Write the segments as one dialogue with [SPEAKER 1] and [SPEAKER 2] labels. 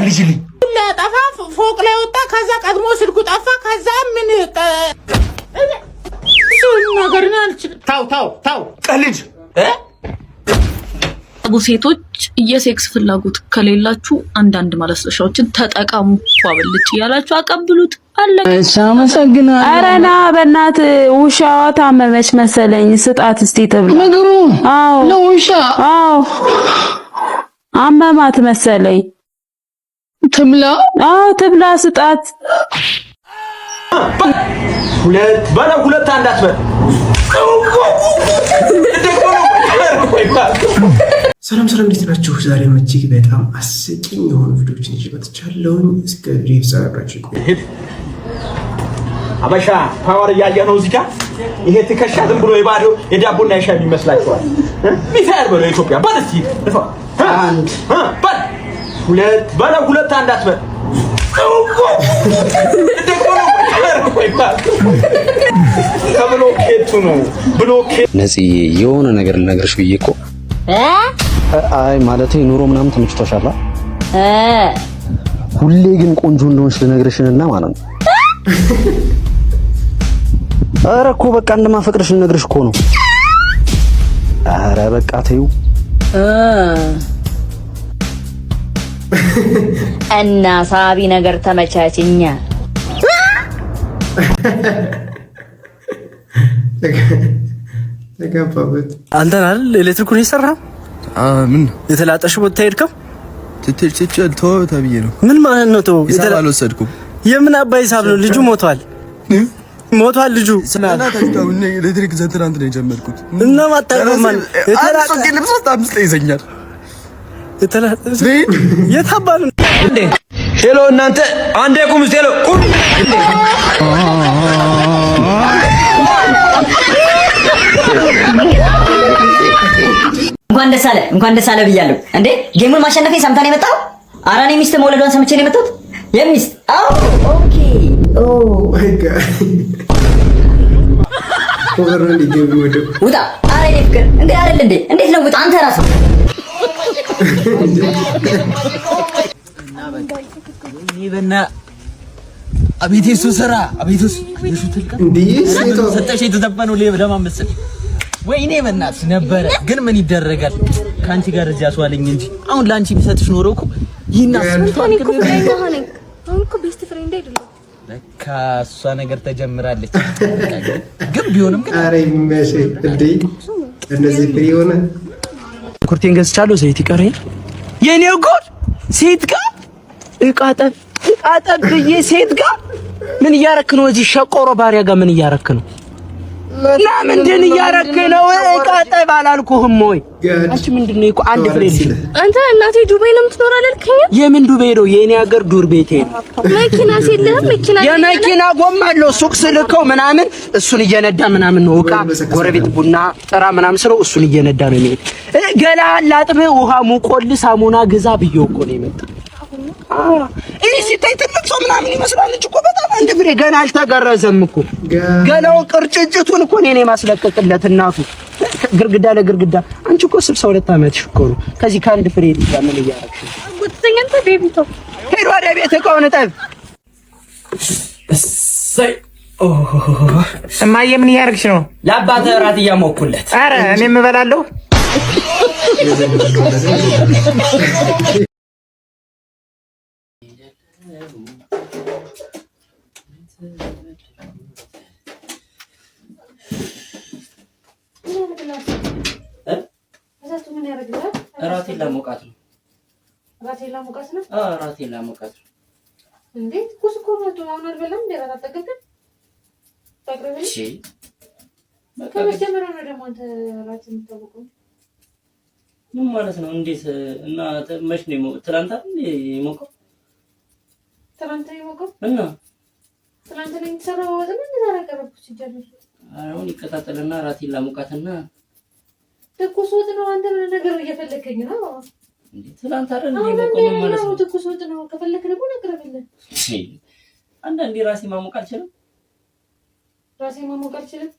[SPEAKER 1] መልሽልኝ
[SPEAKER 2] ለጠፋ ፎቅ ላይ ወጣ ከዛ ቀድሞ ስልኩ ጠፋ ከዛ ምን ነገር ነው አልችልም
[SPEAKER 1] ታው ቀልጅ
[SPEAKER 3] ሴቶች የሴክስ ፍላጎት ከሌላችሁ አንዳንድ ማለስለሻዎችን ተጠቀሙ ፏብልጭ ያላችሁ አቀብሉት አለ
[SPEAKER 4] አመሰግናለሁ
[SPEAKER 5] ኧረ ና በእናት ውሻዋ ታመመች መሰለኝ ስጣት እስቲ ተብሎ
[SPEAKER 4] ነገሩ
[SPEAKER 5] አዎ
[SPEAKER 4] ለውሻ
[SPEAKER 5] አዎ አመማት መሰለኝ
[SPEAKER 4] ትብላ
[SPEAKER 5] አዎ ትብላ ስጣት
[SPEAKER 1] ሁለት አንድ አትበል
[SPEAKER 6] ሰላም እንዴት ናችሁ? ዛሬ እጅግ በጣም አስቂኝ የሆኑ ቪዲዮዎችን ይዤ መጥቻለሁ። እስከ ቪዲዮ አብራችሁ ቆዩ።
[SPEAKER 1] አበሻ ፓወር እያየህ ነው እዚህ ጋር ይሄ ትከሻ ዝም ብሎ የባዶ የዳቦና የሻይ ይመስላችኋል? ሚሳኤል በለው ኢትዮጵያ ባለስቲ አንድ ሁለት አንድ አትበል ከብሎኬቱ ነው ብሎኬት
[SPEAKER 7] ነፂ የሆነ ነገር ልነግርሽ ብዬ እኮ አይ ማለቴ ኑሮ ምናምን ተመችቶሻል ሁሌ ግን ቆንጆ እንደሆንሽ ልነግርሽና ማለት ነው ኧረ እኮ በቃ እንደማፈቅርሽ ልነግርሽ እኮ ነው ኧረ በቃ ተይው
[SPEAKER 8] እና ሳቢ ነገር ተመቻችኛ
[SPEAKER 6] ተጋባበት
[SPEAKER 9] አንተን አይደል ኤሌክትሪኩን ይሰራው ምን የተላጠሽ ቦታ ሄድከው ትትልትል ተብዬ ነው ምን ማለት ነው ተው ይተላል ወሰድኩ የምን አባይ ሳብ ነው ልጁ ሞቷል ልጁ
[SPEAKER 10] ስለታታው ነው ኤሌክትሪክ ዘንትራንት ነው የጀመርኩት
[SPEAKER 9] እና ማታቀማን
[SPEAKER 10] የተላጠ ልብስ አምስት ይዘኛል
[SPEAKER 9] የታባሉ
[SPEAKER 1] እንዴ ሄሎ እናንተ አንዴ ቁም ሄሎ ቁም
[SPEAKER 8] እንኳን ደስ አለ ብያለሁ እንዴ ጌሙን ማሸነፌ ሰምታን የመጣው አራኔ ሚስት መውለዷን ሰምቼ ነው የመጣሁት የሚስት ኦኬ ኦ
[SPEAKER 6] ማይ ጋድ ወረን ዲገብ ወደ
[SPEAKER 8] ውጣ አራኔ ፍቅር እንዴ አይደል እንዴ እንዴት ነው ውጣ አንተ ራስህ
[SPEAKER 9] ይበና አቤቴሱ ስራ አቤቴሱ ትልካ
[SPEAKER 6] እንዴ ሴቶ
[SPEAKER 9] ሰጠሽ የተዘፈነው ለደማ መስል ወይኔ በእናትሽ ነበረ ግን ምን ይደረጋል ካንቺ ጋር እዚህ አስዋለኝ እንጂ አሁን ላንቺ ቢሰጥሽ ኖሮ እኮ ይናስልታን እኮ
[SPEAKER 11] እኮ ቤስት ፍሬንድ አይደለም
[SPEAKER 9] ለካ እሷ ነገር ተጀምራለች ግን ቢሆንም ግን
[SPEAKER 6] አሬ መቼ እንዴ እነዚህ ፍሪ ሆነ
[SPEAKER 9] ኩርቴን ገዝቻለሁ ዘይት ይቀረኝ የኔው ጎድ ሴት ጋር እቃጠብ ብዬ ሴት ጋር ምን እያረክ ነው እዚህ ሸቆሮ ባሪያ ጋር ምን እያረክ ነው ለምንድን እያረክ ነው እቃጠብ አላልኩህም ወይ አንቺ ምንድነው እኮ አንድ ፍሬ ልጅ
[SPEAKER 11] አንተ እናቴ ዱባይ ነው የምትኖር አላልከኝ
[SPEAKER 9] የምን ዱባይ ነው የኔ ሀገር ዱር ቤቴ
[SPEAKER 11] መኪና ሲልህም
[SPEAKER 9] የመኪና ጎማ አለው ሱቅ ስልከው ምናምን እሱን እየነዳ ምናምን ነው እቃ ጎረቤት ቡና ጥራ ምናምን ስለው እሱን እየነዳ ነው የሚሄድ ገላ ላጥብ ውሃ ሙቆል ሳሙና ግዛ ብዬው እኮ ነው የመጣው እኔ ሲታይ ትልቅ ሰው ምናምን ይመስላል እኮ በጣም አንድ ፍሬ ገና አልተገረዘም እኮ ገላው ቅርጭጭቱን እኮ እኔ ማስለቀቅለት እናቱ ግርግዳ ለግርግዳ አንቺ እኮ 62 ዓመትሽ እኮ ነው ከዚህ ከአንድ ፍሬ ልጅ ምን እያረግሽ
[SPEAKER 11] ጉትተኛንተ ቤቢቶ
[SPEAKER 9] ሄዶ ወደ ቤት እቃውን ጠብ እሰይ እማዬ ምን እያረግሽ ነው
[SPEAKER 1] ለአባተ እራት እያሞኩለት
[SPEAKER 9] ኧረ እኔም እበላለሁ
[SPEAKER 1] እራቴን ላሞቃት ነው እራቴን ላሞቃት ነው
[SPEAKER 11] እንዴ ኩስኩ ነው አሁን አልበላም እንዴ አላጠገብም ታቅርብልሽ ከመጀመሪያው ነው ደግሞ አንተ እራት የምታውቀው
[SPEAKER 1] ምን ማለት ነው እንዴት እና መች ነው ትናንት አይደል የሞቀው
[SPEAKER 11] ትናንት የሞቀው
[SPEAKER 1] እና
[SPEAKER 11] ትናንት ነው የተሰራው ወጥ ምን ታረቀረብኩ ሲጀምር
[SPEAKER 1] አሁን ይቀጣጠልና እራቴን ላሞቃትና
[SPEAKER 11] ትኩስ ወጥ ነው አንተ ምን ነገር እየፈለከኝ ነው
[SPEAKER 1] እንዴ ትናንት አይደል የሞቀው ማለት ነው
[SPEAKER 11] ትኩስ ወጥ ነው ከፈለክ ደግሞ ነግረብልህ
[SPEAKER 1] አንዳንዴ ራሴ ማሞቅ አልችልም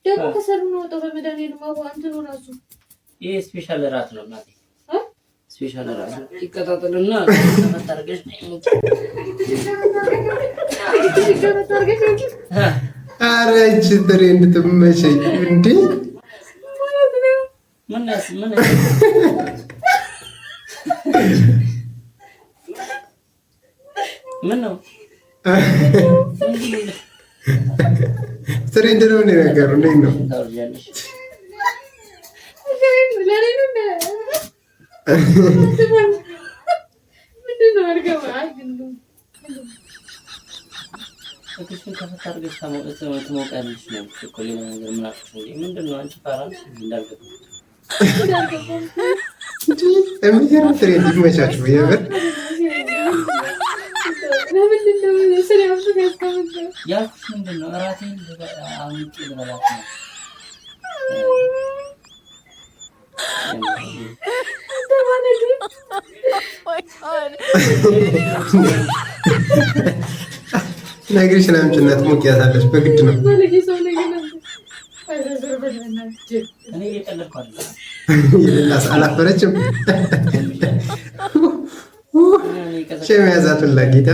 [SPEAKER 11] ደግሞ ከሰሩ ነው ወጥ በመድኃኒዓለም አንተ ነው ራሱ
[SPEAKER 1] ይሄ ስፔሻል እራት ነው እናቴ
[SPEAKER 12] ስፔሻል ራሱ ይከታተልና ተመጣጣርገሽ
[SPEAKER 6] ኧረ እቺ ትሬንድ ትመቸኝ እንዴ
[SPEAKER 12] ምን ነው
[SPEAKER 6] ትሬንድ ነው ነገሩ እንዴት ነው ነግሪሽ ለምንጭነት ሙቂያታለሽ በግድ ነው ይላስ አላፈረችም ሸሚያዛቱን ለጌታ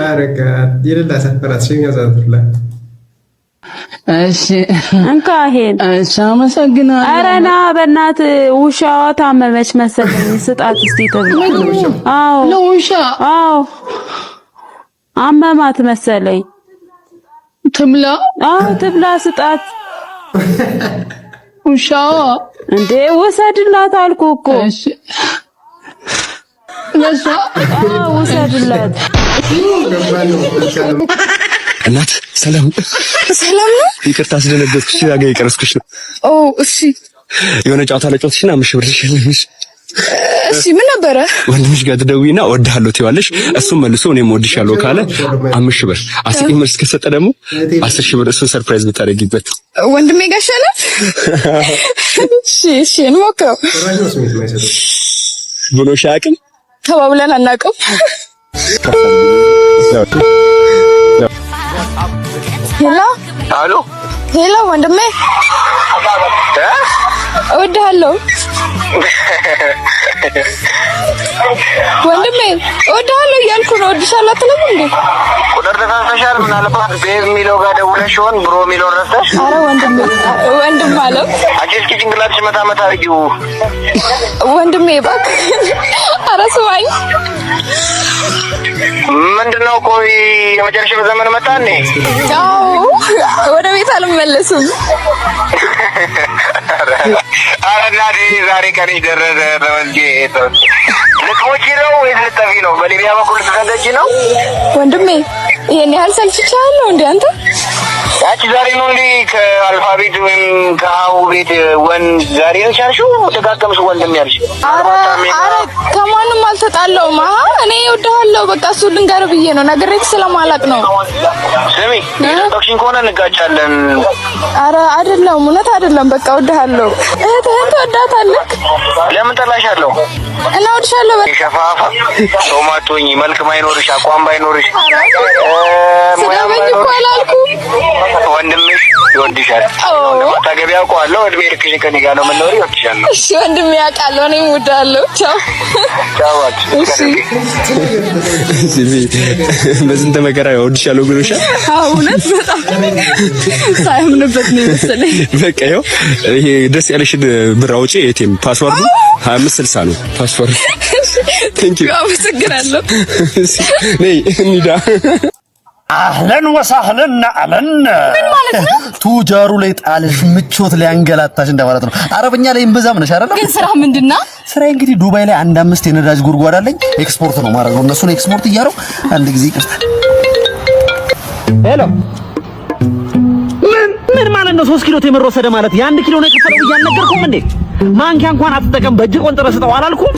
[SPEAKER 6] አረጋ ይላስ አፈራት ሸሚያዛቱን
[SPEAKER 5] እሺ እንካ ይሄን
[SPEAKER 4] እሺ አመሰግናለሁ
[SPEAKER 5] ኧረ ና በእናትህ ውሻዋ ታመመች መሰለኝ ስጣት እስቲ ተብሎ አዎ
[SPEAKER 4] ለውሻ
[SPEAKER 5] አዎ አመማት መሰለኝ
[SPEAKER 4] ትምላ
[SPEAKER 5] አዎ ትብላ ስጣት
[SPEAKER 4] ውሻዋ
[SPEAKER 5] እንዴ ወሰድላት አልኩ እኮ
[SPEAKER 4] እሺ ለሷ
[SPEAKER 5] ወሰድላት
[SPEAKER 10] እናት ሰላም
[SPEAKER 4] ሰላም ነው
[SPEAKER 10] ይቅርታ ስለነገርኩሽ ያገ ይቀርስኩሽ ነው
[SPEAKER 4] ኦ እሺ
[SPEAKER 10] የሆነ ጨዋታ ለጨዋታሽና 5 ብር ትሽልምሽ
[SPEAKER 4] እሺ ምን ነበረ
[SPEAKER 10] ወንድምሽ ጋር ትደውይና እወድሃለሁ ትይዋለሽ እሱም መልሶ እኔም እወድሻለሁ ካለ 5 ብር አስቂኝ መልስ ከሰጠ ደግሞ 10 ብር እሱን ሰርፕራይዝ ብታደርጊበት
[SPEAKER 4] ወንድሜ ጋር ይሻላል እሺ እንሞክረው
[SPEAKER 10] ብሎሽ አያውቅም
[SPEAKER 4] ተባብለን አናውቅም ሄሎ ወንድሜ እወድሃለሁ ወንድሜ እወድሃለሁ እያልኩ ነው እወድሻለሁ አትልም እንዴ
[SPEAKER 9] ቁጥር ተሳስተሻል ምናልባት ቤዝ ሚለው ጋር ደውለሽ ይሆን ብሮ ሚለው ረስተሽ
[SPEAKER 4] ኧረ ወንድም አለው
[SPEAKER 9] አንቺ እስኪ ጭንቅላትሽ መታ አድርጊው
[SPEAKER 4] ወንድሜ እባክህ ኧረ ስማኝ
[SPEAKER 9] ምንድነው ቆይ የመጨረሻው ዘመን መጣ እንዴ
[SPEAKER 4] አዎ ወደ ቤት አልመለስም
[SPEAKER 9] አረናዲ ዛሬ ቀንሽ ደረሰ ተመስገን ልትሞቺ ነው ወይስ ልትጠፊ ነው በሊቢያ በኩል ተሰደጂ ነው
[SPEAKER 4] ወንድሜ ይሄን ያህል ሰልችቻለሁ እንዴ አንተ
[SPEAKER 9] ያቺ ዛሬ ነው እንዴ ከአልፋቤት ወይም ከአው ቤት ወንድ ዛሬ ነው ቻልሽው ተጋቀምሽ ወንድም ያልሽ
[SPEAKER 4] አረ ከማንም አልተጣላውም እኔ እወድሃለሁ በቃ እሱ ልንገር ብዬ ነው ነገሬት ስለማላቅ ነው
[SPEAKER 9] ስሚ ዶክሽን ከሆነ እንጋጫለን
[SPEAKER 4] አረ አይደለም እውነት አይደለም በቃ እወድሃለሁ እህትህን ትወዳታለህ
[SPEAKER 9] ለምን ጠላሻለሁ
[SPEAKER 4] እና እወድሻለሁ
[SPEAKER 9] ሸፋፋ ቶማቶኝ መልክ ማይኖርሽ አቋም ባይኖርሽ
[SPEAKER 4] ስለበኝ እኮ አላልኩም
[SPEAKER 9] ወንድምሽ ይወድሻል ታገቢ አውቀዋለሁ እድሜ ልክሽ ከኔ ጋር ነው የምንኖር ይወድሻል
[SPEAKER 4] እሺ ወንድሜ ያውቃለሁ እኔም እወድሃለሁ ቻው
[SPEAKER 10] በስንት መከራ ይወድሻለሁ ብሎሻል
[SPEAKER 4] እውነት በጣም ሳይምንበት ነው መሰለኝ
[SPEAKER 10] በቃ ይኸው ይሄ ደስ ያለሽን ብር አውጪ ኤቲኤም ፓስወርዱ 2560 ነው ፓስወርድ ቴንክ ዩ
[SPEAKER 4] አመሰግናለሁ
[SPEAKER 10] ነይ እንሂዳ
[SPEAKER 7] አህለን ወሳህለን አለን
[SPEAKER 4] ምን ማለት ነው
[SPEAKER 7] ቱጃሩ ላይ ጣልሽ ምቾት ላይ አንገላታሽ እንደማለት ነው አረብኛ ላይ እንበዛም ነሽ አይደል
[SPEAKER 4] ግን ስራ ምንድነው
[SPEAKER 7] ስራ እንግዲህ ዱባይ ላይ 5 የነዳጅ ጉርጓድ አለኝ ኤክስፖርት ነው ማለት ነው እነሱን ኤክስፖርት እያረው አንድ ጊዜ ይቅርታ
[SPEAKER 9] ሄሎ ምን ማለት ነው 3 ኪሎ ቴምር ወሰደ ማለት የ1 ኪሎ ነው የከፈለው እያልነገርኩም እንዴ ማንኪያ እንኳን አትጠቀም በእጅ ቆንጥረህ ስጠው አላልኩም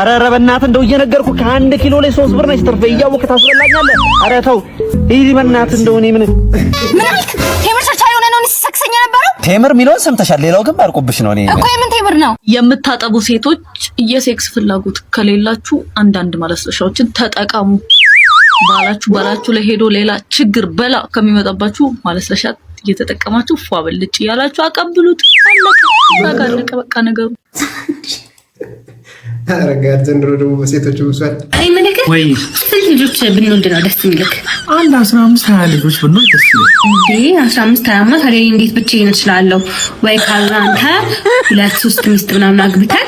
[SPEAKER 9] አረ በእናትህ እንደው እየነገርኩ ከ1 ኪሎ ላይ 3 ብር ነች ትርፍ እያወቅህ ታስበላኛለህ አረ ተው ይሄ በእናትህ እንደው እኔ ምን
[SPEAKER 4] አልክ ቴምር ሰርቻ የሆነ ነው ሲሰክሰኝ የነበረው
[SPEAKER 7] ቴምር ሚሊዮን ሰምተሻል ሌላው ግን ባርቆብሽ ነው እኔ
[SPEAKER 4] እኮ የምን ቴምር ነው
[SPEAKER 3] የምታጠቡ ሴቶች የሴክስ ፍላጎት ከሌላችሁ አንዳንድ ማለስለሻዎችን ተጠቀሙ ባላችሁ ላይ ሄዶ ሌላ ችግር በላ ከሚመጣባችሁ ማለስለሻ እየተጠቀማችሁ ፏ በልጭ ያላችሁ አቀብሉት። አለቀ በቃ ነገሩ።
[SPEAKER 6] አረጋት ዘንድሮ ደግሞ በሴቶች ብሷል።
[SPEAKER 11] አይ መለከ ወይ ስንት ልጆች ብንወልድ ነው ደስ የሚልክ?
[SPEAKER 9] አንድ 15 20 ልጆች ብንወልድ ደስ ይላል
[SPEAKER 11] እንዴ? 15 20 ማ ታዲያ እንዴት ብቻዬን እችላለሁ? ወይ ካላንተ 2 3 ሚስት ምናምን አግብተህ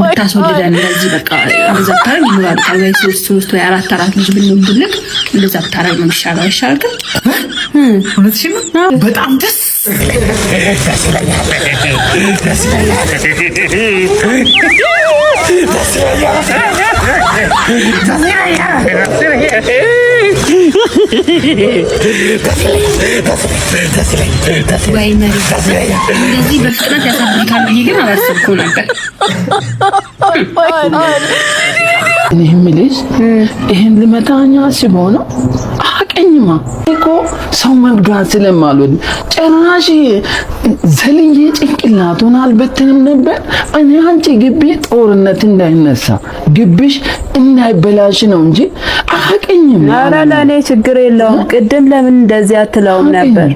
[SPEAKER 11] ብታስወልደን እንደዚህ በቃ አብዛታው ይኖራል። ወይ 3 ወይ 4 ልጅ ብንወልድልክ እንደዛ ብታረግ ነው የሚሻለው አይሻልም?
[SPEAKER 9] እውነትሽን ነው። በጣም ደስ
[SPEAKER 11] ወይ መሪ እንደዚህ በፍጥነት ያሳብቃል ብዬ ግን አላሰብኩም ነበር።
[SPEAKER 2] እኔ የምልሽ ይሄን ልመታኛ አስበው ነው አቀኝማ እኮ ሰው መግዳት ስለማልወድ ጭራሽ ዘልዬ ጭንቅላቱን አልበትንም ነበር። እኔ አንቺ ግቢ ጦርነት እንዳይነሳ ግቢሽ እንዳይበላሽ ነው እንጂ አቀኝም።
[SPEAKER 5] ኧረ ለኔ ችግር የለውም። ቅድም ለምን እንደዚህ አትለውም ነበር?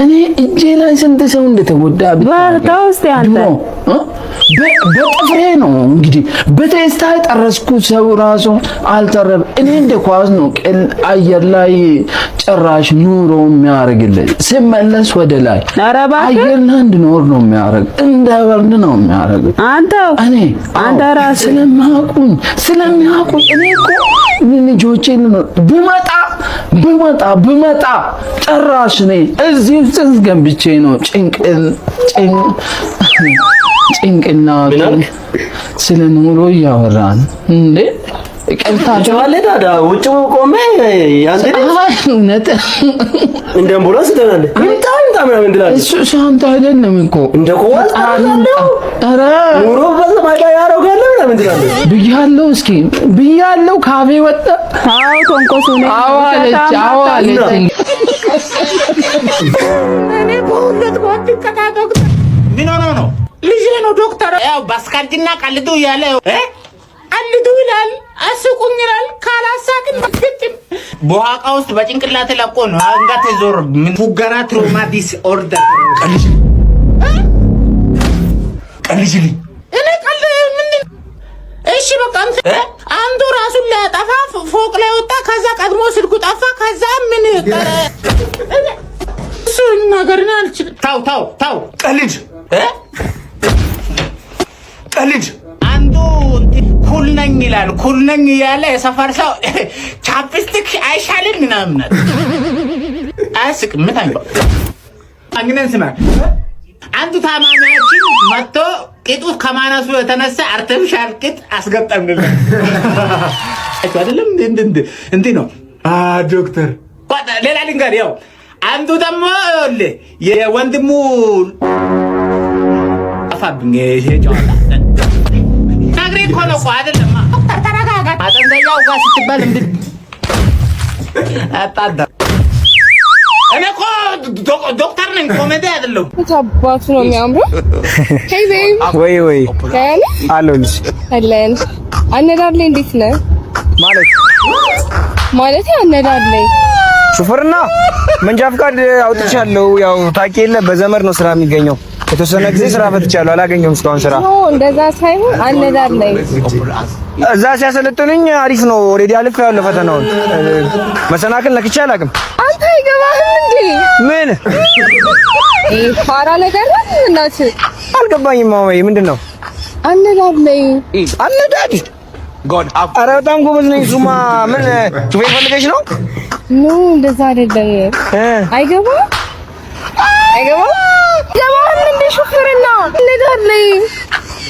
[SPEAKER 2] እኔ እጄ ላይ ስንት ሰው እንደተጎዳ
[SPEAKER 5] ባርታው እስቲ አንተ
[SPEAKER 2] በጥፍሬ ነው እንግዲህ በቴስታ ጠረስኩ። ሰው ራሱ አልተረፈ። እኔ እንደ ኳስ ነው ቅል አየር ላይ ጭራሽ ኑሮ የሚያርግልኝ ሲመለስ ወደ ላይ አየር ላይ እንድኖር ነው የሚያርግ፣ እንዳይወርድ ነው የሚያርግ። አንተ ራስህ ስለሚያውቁኝ እኔ እኮ ልጆቼን ብመጣ ጭራሽ እኔ እዚህ ውስጥ ገብቼ ነው ጭንቅላቱ ስለ ኑሮ እያወራን እንዴ?
[SPEAKER 7] ቀልታቸዋል ዳዳ ውጭ ቆሜ ያንተ
[SPEAKER 2] እውነት
[SPEAKER 7] እንደ አምቡላንስ ተናለ እንታ ምናምን እንድላለን።
[SPEAKER 2] እሱ ሳንታ አይደለም እኮ
[SPEAKER 7] እንደ ቆዋል
[SPEAKER 2] ኧረ
[SPEAKER 7] ኑሮ በሰማይ ላይ ያረጋል ምናምን እንድላለን
[SPEAKER 2] ብያለሁ። እስኪ ብያለሁ ካፌ ወጣ።
[SPEAKER 5] አዎ ተንቆሱ ነው።
[SPEAKER 2] አዋለች እኔ
[SPEAKER 5] በሁለት ወጥ ከታደግ
[SPEAKER 2] ምን ሆኖ ነው ልጄ ነው ዶክተር ያው ባስካርጅና ቀልዱ ያለ ቀልዱ ይላል አስቁኝ ይላል ካላሳቅን ፍጥም በኋቃ ውስጥ በጭንቅላት ለቆ ነው አንጋት ዞር ምን ፉጋራ ትሮማ ዲስኦርደር ቀልጅልኝ እኔ ቀል ምን እሺ በቃ አንዱ ራሱን ሊያጠፋ ፎቅ ላይ ወጣ። ከዛ ቀድሞ ስልኩ ጠፋ። ከዛ ምን እሱ ነገር ነው አልችልም። ታው ቀልጅ አንዱ ኩል ነኝ ይላል። ኩል ነኝ ያለ የሰፈር ሰው ቻፕስቲክ አይሻልም ምናምን አያስቅም። አንግነን ስማ አንዱ ታማሚያችን መጥቶ ቂጡ ከማነሱ የተነሳ አርቲፊሻል ቂጥ አስገጠምንልን አይደለም እንዴ ነው ዶክተር። ሌላ ልንገር ያው አንዱ ደግሞ የወንድሙ አፋብኝ ይሄ ጨዋታ ነግሬ እኮ ነው አይደለም። ተረጋጋ። አጠንዘያው ጋር ስትባል እንዴ አጣዳ እኔ እኮ ዶክተር ነኝ ኮሜዲ አይደለም።
[SPEAKER 4] ታባቱ ነው የሚያምረው። ሄይ ቤብ
[SPEAKER 7] ወይ አሎልሽ
[SPEAKER 4] አለን አነዳር ላይ እንዴት ነህ? ማለት አነዳር ላይ
[SPEAKER 7] ሹፌርና መንጃ ፈቃድ አውጥቻለሁ። ያው ታውቂ የለ በዘመድ ነው ስራ የሚገኘው። የተወሰነ ጊዜ ስራ ፈትቻለሁ፣ አላገኘሁም እስካሁን ስራ።
[SPEAKER 4] እንደዛ ሳይሆን አነዳር ላይ
[SPEAKER 7] እዛ ሲያሰለጥኑኝ አሪፍ ነው። ኦልሬዲ አልፌያለሁ ፈተናውን። መሰናክል ነክቼ አላውቅም።
[SPEAKER 4] አንተ አይገባህም እንዴ?
[SPEAKER 7] ምን
[SPEAKER 4] ፋራ ነገር ነው እናት?
[SPEAKER 7] አልገባኝም። ማማዬ ምንድን ነው
[SPEAKER 4] አነዳር ላይ
[SPEAKER 7] አነዳድ? ኧረ በጣም ጎበዝ ነኝ። እሱማ ምን ሹፌር ፈልገሽ ነው?
[SPEAKER 4] ኖ እንደዛ አይደለም። አይገባም እንደ ሹፌርና አነዳር ላይ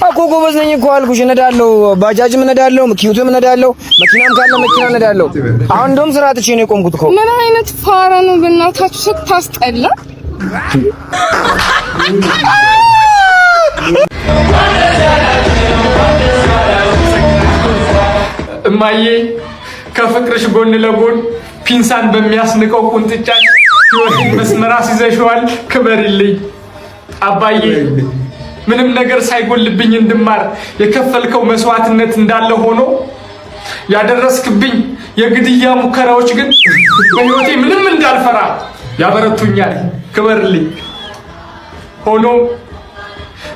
[SPEAKER 7] እኮ ጎበዝ ነኝ እኮ አልኩሽ። እነዳለሁ፣ ባጃጅም እነዳለሁ፣ መኪናም እነዳለሁ፣ መኪናም ካለ መኪና እነዳለሁ። አሁን እንደውም ስራ አጥቼ ነው የቆምኩት እኮ።
[SPEAKER 4] ምን አይነት ፋራ ነው በእናታችሁ ስታስጠላ።
[SPEAKER 13] እማዬ ከፍቅርሽ ጎን ለጎን ፒንሳን በሚያስንቀው ቁንጥጫሽ ህይወትን መስመር አስይዘሽዋል። ክበሪልኝ አባዬ። ምንም ነገር ሳይጎልብኝ እንድማር የከፈልከው መስዋዕትነት እንዳለ ሆኖ ያደረስክብኝ የግድያ ሙከራዎች ግን በህይወቴ ምንም እንዳልፈራ ያበረቱኛል። ክበርልኝ። ሆኖም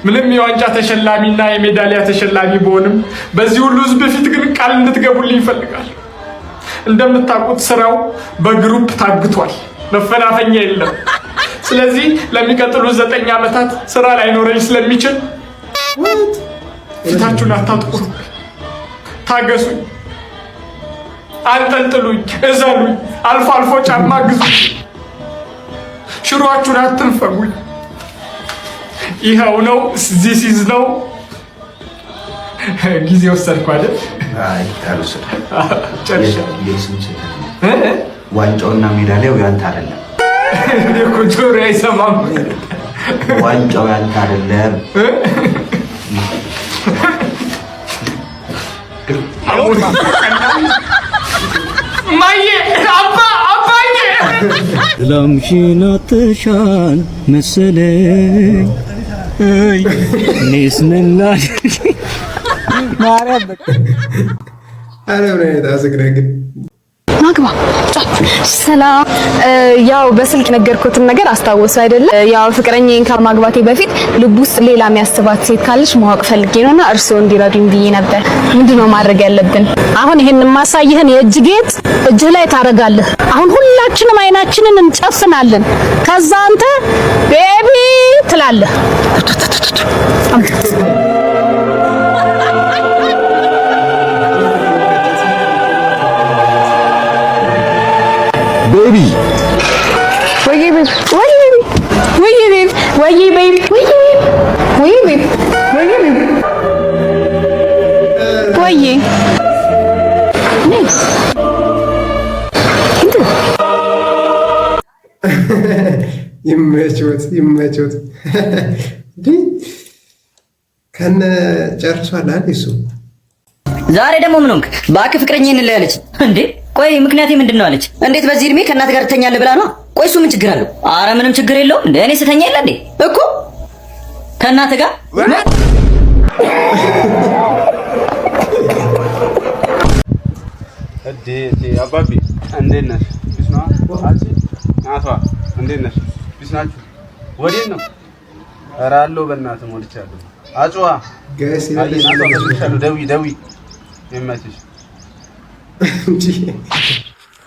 [SPEAKER 13] ምንም የዋንጫ ተሸላሚና የሜዳሊያ ተሸላሚ በሆንም በዚህ ሁሉ ህዝብ ፊት ግን ቃል እንድትገቡልኝ ይፈልጋል። እንደምታውቁት ስራው በግሩፕ ታግቷል። መፈናፈኛ የለም። ስለዚህ ለሚቀጥሉት 9 ዓመታት ስራ ላይኖረኝ ስለሚችል ፊታችሁን አታጥቁሩ። ታገሱኝ፣ አንጠልጥሉኝ፣ እዘሉኝ፣ አልፎ አልፎ ጫማ ግዙኝ። ሽሯችሁን አትንፈጉኝ። ይኸው ነው። ዚስ ኢዝ ነው። ጊዜ ወሰድኩ አይደል?
[SPEAKER 14] አይ አልወሰድኩም። ዋንጫውና ሜዳሊያው ያንተ አይደለም።
[SPEAKER 13] እኔ እኮ ጆሮዬ አይሰማም።
[SPEAKER 14] ዋንጫው ያንተ አይደለም።
[SPEAKER 13] ማዬ አባዬ
[SPEAKER 15] ላምሽና ተሻን መሰለኝ እኔስ ምን ላድርግ ማርያም
[SPEAKER 6] አረ ብሬታ አስግረግን
[SPEAKER 4] ማግባ ሰላም። ያው በስልክ ነገርኩትን ነገር አስታወሱ አይደለ? ያው ፍቅረኛዬን ከማግባቴ በፊት ልብ ውስጥ ሌላ የሚያስባት ሴት ካለች ማወቅ ፈልጌ ነውና እርስዎ እንዲረዱኝ ብዬ ነበር። ምንድነው ማድረግ ያለብን?
[SPEAKER 16] አሁን ይሄን ማሳይህን የእጅ ጌጥ እጅህ ላይ ታረጋለህ። አሁን ሁላችንም አይናችንን እንጨፍናለን። ከዛ አንተ ቤቢ ትላለህ።
[SPEAKER 2] ቤቢ
[SPEAKER 4] ወይ ቤቢ ወይ ቤቢ ወይ ቤቢ ወይ ቤቢ ወይ ቤቢ ወይ ቤቢ ወይ
[SPEAKER 6] ይመቾት ከነ ጨርሷል አይደል? እሱ
[SPEAKER 8] ዛሬ ደግሞ ምን ሆንክ? እባክህ ፍቅረኛዬን እንለያለች እንዴ? ቆይ ምክንያቴ ምንድን ነው አለች? እንዴት በዚህ እድሜ ከእናት ጋር ትተኛለህ ብላ ነው? ቆይ እሱ ምን ችግር አለው? አረ ምንም ችግር የለውም። እንደ እኔ ስተኛ የለ እንዴ እኮ ከእናት ጋር
[SPEAKER 17] አባቢ እንዴት ነሽ? ቢስ ነው አንቺ ናቷ እንዴት ነሽ? ቢስ ናችሁ? ወዴት ነው? ኧረ አለሁ በእናትህ ሞልቻለሁ። አጭዋ
[SPEAKER 6] ጋይስ
[SPEAKER 17] ይላል ደዊ ይመችሽ።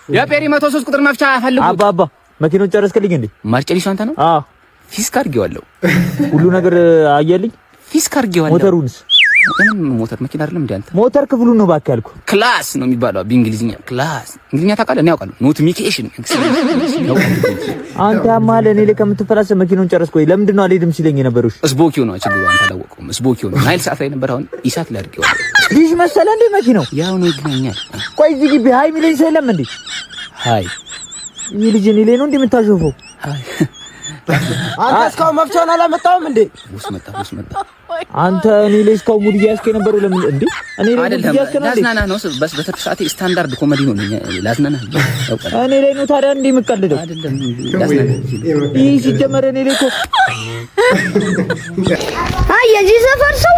[SPEAKER 7] የፔሪ 103 ቁጥር መፍቻ ፈልጉ።
[SPEAKER 1] አባ መኪናውን ጨረስክልኝ እንዴ?
[SPEAKER 7] ማርጨሊሱ አንተ ነው?
[SPEAKER 1] አዎ
[SPEAKER 7] ፊስክ አድርጌዋለሁ።
[SPEAKER 1] ሁሉ ነገር አየልኝ።
[SPEAKER 7] ፊስክ አድርጌዋለሁ።
[SPEAKER 1] ሞተሩንስ?
[SPEAKER 7] ሞተር መኪና አይደለም እንዴ አንተ?
[SPEAKER 1] ሞተር ክፍሉን ነው እባክህ ያልኩህ።
[SPEAKER 7] ክላስ ነው የሚባለው በእንግሊዝኛ ክላስ። እንግሊዝኛ ታውቃለህ? እኔ አውቃለሁ። ኖቲፊኬሽን
[SPEAKER 1] አንተ ያማል እኔ ላይ ከምትፈላሰ መኪናውን ጨረስኩ ወይ? ለምንድን ነው አልሄድም ሲለኝ የነበረው?
[SPEAKER 7] ስቦኪው ነው ችግሩ። አንተ አላወቀውም። ስቦኪው ነው ናይል ሰዓት ላይ ነበር። አሁን ኢሳት ላይ አድርጌዋለሁ።
[SPEAKER 1] ልጅ መሰለ እንዴ መኪናው?
[SPEAKER 7] ያው ነው ይገኛል።
[SPEAKER 1] ቆይ እዚህ ግቢ ሃይ ሚለኝ ሰው የለም እንዴ?
[SPEAKER 7] ሃይ
[SPEAKER 1] ይህ ልጅ እኔ ላይ ነው እንዴ የምታሾፈው?
[SPEAKER 7] ሃይ
[SPEAKER 9] አንተ እስካሁን መፍቻውን አላመጣውም እንዴ?
[SPEAKER 7] ውስጥ መጣ
[SPEAKER 1] አንተ እኔ ላይ እስካሁን ሙድ እያስከ ነበር ለምን እንዴ? እኔ ላይ ሙድ እያስከ ነው እንዴ?
[SPEAKER 7] ላዝናና ነው በስ በትርፍ ሰዓቴ ስታንዳርድ ኮሜዲ ነው ላዝናና።
[SPEAKER 1] እኔ ላይ ነው ታዲያ እንዴ የምትቀልደው?
[SPEAKER 7] አይደለም ላዝናና።
[SPEAKER 1] ይህ ሲጀመር እኔ ላይ እኮ
[SPEAKER 18] አይ የዚህ ሰፈር ሰው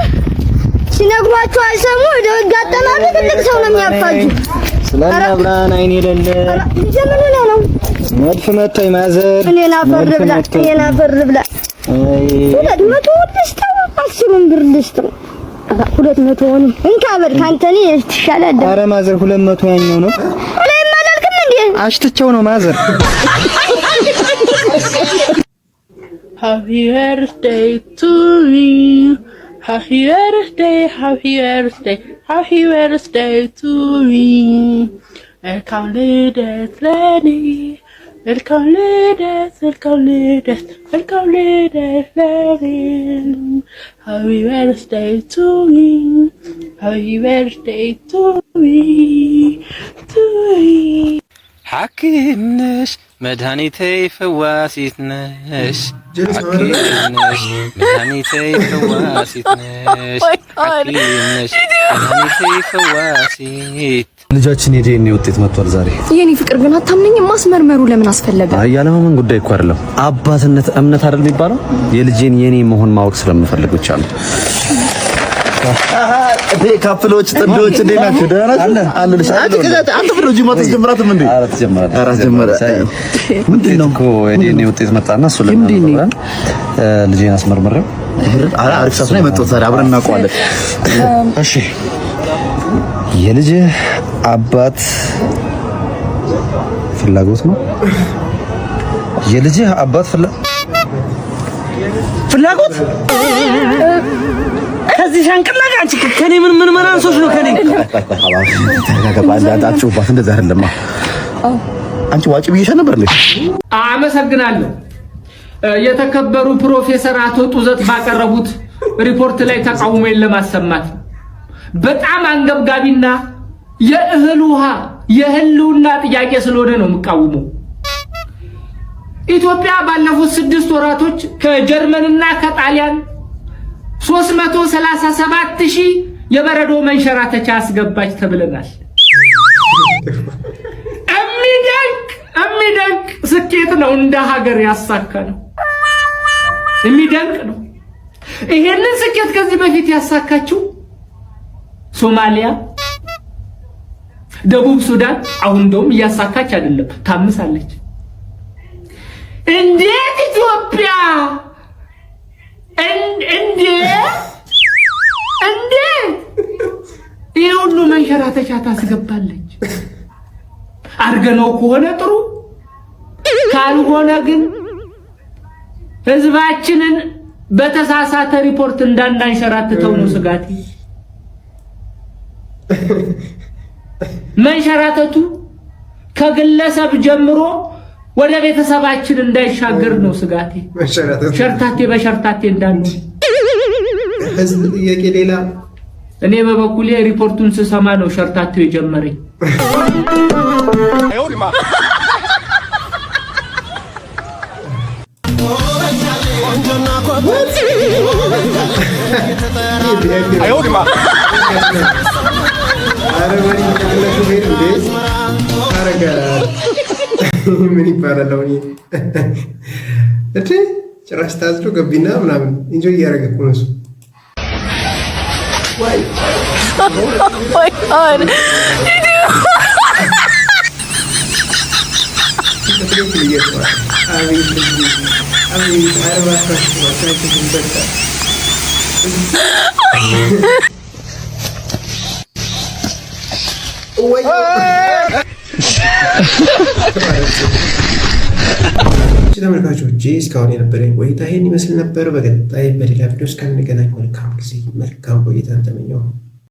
[SPEAKER 18] ሲነግሯቸው አይሰሙ። ወደ ጋጠማሉ ትልቅ ሰው ነው የሚያፋጁ።
[SPEAKER 7] ስለና ብራን አይኔ የሌለ
[SPEAKER 18] ጀምሩ ነው
[SPEAKER 7] መድፍ መታኝ ማዘር።
[SPEAKER 18] እኔና ፈር ብላ 200 ልስጥ 10 ብር ልስጥ 200 ሆነ እንካ በል ካንተ ነው ይሻላል።
[SPEAKER 7] ኧረ ማዘር 200 ያኛው ነው።
[SPEAKER 18] እኔ ማላልክም እንዴ
[SPEAKER 7] አሽትቸው ነው ማዘር።
[SPEAKER 5] Happy birthday to me. Happy birthday, happy birthday, happy birthday to me. Welcome ልደት ለኔ welcome ልደት welcome ልደት welcome ልደት ለኔ happy birthday to me happy birthday to me to me
[SPEAKER 15] ሐኪም ነሽ መድኃኒቴ ፈዋሲት ነሽ ሐኪም ነሽ መድኃኒቴ ፈዋሲት ነሽ ሐኪም ነሽ መድኃኒቴ ፈዋሲት።
[SPEAKER 19] ልጃችን የዲኤንኤ ውጤት መጥቷል ዛሬ።
[SPEAKER 4] የኔ ፍቅር ግን አታምነኝም? ማስመርመሩ ለምን አስፈለገ?
[SPEAKER 19] ያለማመን ጉዳይ እኮ አይደለም። አባትነት እምነት አይደል የሚባለው? የልጄን የኔ መሆን ማወቅ ስለምፈልግ ብቻ ነው። ካፕሎች ጥንዶች እንዴት ናችሁ? ደህና ናችሁ? አሉልሽ። አንተ ብሎ ጂማ ተጀምራትም እንዴ? ኧረ ተጀመረ። ምንድን ነው እኮ የኔ ውጤት መጣና እሱ ለምን ልጄን አስመርምሬው አሪፍ ሰዓት ላይ መጥቶ ታዲያ አብረን እናውቀዋለን። እሺ የልጅ አባት ፍላጎት ነው። የልጅ አባት ፍላጎት
[SPEAKER 9] ከዚህ ሻንቅላ ጋር አንቺ ከኔ ምን መናንሶች ነው ከኔ
[SPEAKER 19] ተጋባላችሁ ባስ እንደዛ አይደለም። አንቺ ዋጭ ብዬሽ ነበር ልጅ።
[SPEAKER 13] አመሰግናለሁ። የተከበሩ ፕሮፌሰር አቶ ጡዘት ባቀረቡት ሪፖርት ላይ ተቃውሞን ለማሰማት በጣም አንገብጋቢና የእህል ውሃ የህልውና ጥያቄ ስለሆነ ነው የምቃወመው። ኢትዮጵያ ባለፉት 6 ወራቶች ከጀርመንና ከጣሊያን 337,000 የበረዶ መንሸራተቻ አስገባች ተብለናል። የሚደንቅ ስኬት ነው እንደ ሀገር ያሳካ ነው። የሚደንቅ ነው። ይሄንን ስኬት ከዚህ በፊት ያሳካችው ሶማሊያ፣ ደቡብ ሱዳን አሁን እንደውም እያሳካች አይደለም ታምሳለች። እንዴት ኢትዮጵያ እንዴ ይሄ ሁሉ መንሸራተቻ ታስገባለች? አርገነው ከሆነ ጥሩ፣ ካልሆነ ግን ህዝባችንን በተሳሳተ ሪፖርት እንዳናንሸራትተው ነው ስጋቴ። መንሸራተቱ ከግለሰብ ጀምሮ ወደ ቤተሰባችን እንዳይሻገር ነው ስጋቴ። ሸርታቴ በሸርታቴ እንዳንሆን
[SPEAKER 6] ህዝብ ጥያቄ ሌላ።
[SPEAKER 13] እኔ በበኩሌ ሪፖርቱን ስሰማ ነው ሸርታቴው የጀመረኝ።
[SPEAKER 6] ምን ይባላል አሁን? ጭራሽ ታዝሎ ገቢና ምናምን ኢንጆይ እያደረገ እኮ ነው እሱ። ተመልካቾቼ እስካሁን የነበረኝ ቆይታ ይሄን ይመስል ነበር። በቀጣይ በሌላ ቪዲዮ እስከምንገናኝ መልካም ጊዜ መልካም ቆይታ ተመኘሁ።